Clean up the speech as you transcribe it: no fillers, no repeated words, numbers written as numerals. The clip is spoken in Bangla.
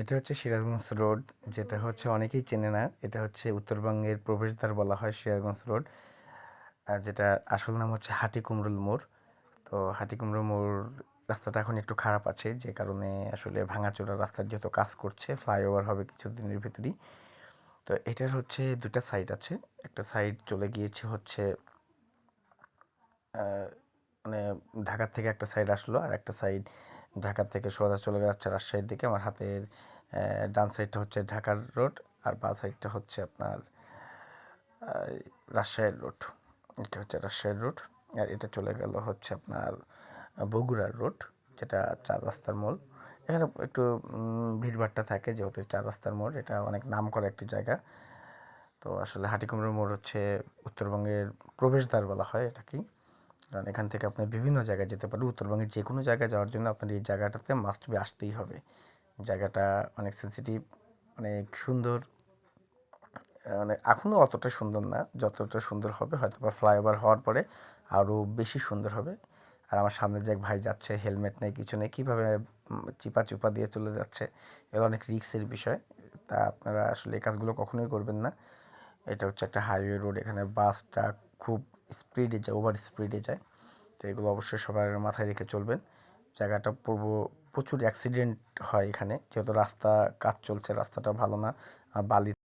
এটা হচ্ছে সিরাজগঞ্জ রোড, যেটা হচ্ছে অনেকেই চেনে না। এটা হচ্ছে উত্তরবঙ্গের প্রবেশদ্বার বলা হয় সিরাজগঞ্জ রোড। আর যেটা আসল নাম হচ্ছে হাটিকুমরুল মোড়। তো হাটিকুমরুল মোড় রাস্তাটা এখন একটু খারাপ আছে, যে কারণে আসলে ভাঙাচোরা রাস্তার যেহেতু কাজ করছে, ফ্লাইওভার হবে কিছুদিনের ভিতরেই। তো এটার হচ্ছে দুটা সাইড আছে। একটা সাইড চলে গিয়েছে হচ্ছে মানে ঢাকার থেকে একটা সাইড আসলো, আর একটা সাইড ঢাকা থেকে সোজা চলে যাচ্ছে রাজশাহীর দিকে। আমার হাতের ডান সাইডটা হচ্ছে ঢাকার রোড, আর বাঁ সাইডটা হচ্ছে আপনার রাজশাহীর রোড। এটা হচ্ছে রাজশাহীর রোড, আর এটা চলে গেল হচ্ছে আপনার বগুড়ার রোড, যেটা চার রাস্তার মোড়। এখানে একটু ভিড়ভাট্টা থাকে, যেহেতু চার রাস্তার মোড়, এটা অনেক নাম করা একটি জায়গা। তো আসলে হাটিকুমড়োর মোড় হচ্ছে উত্তরবঙ্গের প্রবেশদ্বার বলা হয় এটাকেই। কারণ এখান থেকে আপনি বিভিন্ন জায়গায় যেতে পারেন। উত্তরবঙ্গের যে কোনো জায়গায় যাওয়ার জন্য আপনার এই জায়গাটাতে মাস্ট বি আসতেই হবে। জায়গাটা অনেক সেন্সিটিভ, অনেক সুন্দর। মানে এখনও অতটা সুন্দর না, যতটা সুন্দর হবে হয়তো বা ফ্লাইওভার হওয়ার পরে আরও বেশি সুন্দর হবে। আর আমার সামনে যে এক ভাই যাচ্ছে, হেলমেট নেই, কিছু নেই, কীভাবে চিপা চুপা দিয়ে চলে যাচ্ছে, এগুলো অনেক রিস্কের বিষয়। তা আপনারা আসলে এই কাজগুলো কখনোই করবেন না। এটা হচ্ছে একটা হাইওয়ে রোড, এখানে বাসটা খুব স্পিডে যায়, ওভার স্পিডে যায়। তো এগুলো অবশ্যই সবার মাথায় রেখে চলবেন। জায়গাটা প্রচুর অ্যাক্সিডেন্ট হয় এখানে, যেহেতু রাস্তা কাজ চলছে, রাস্তাটা ভালো না, বালি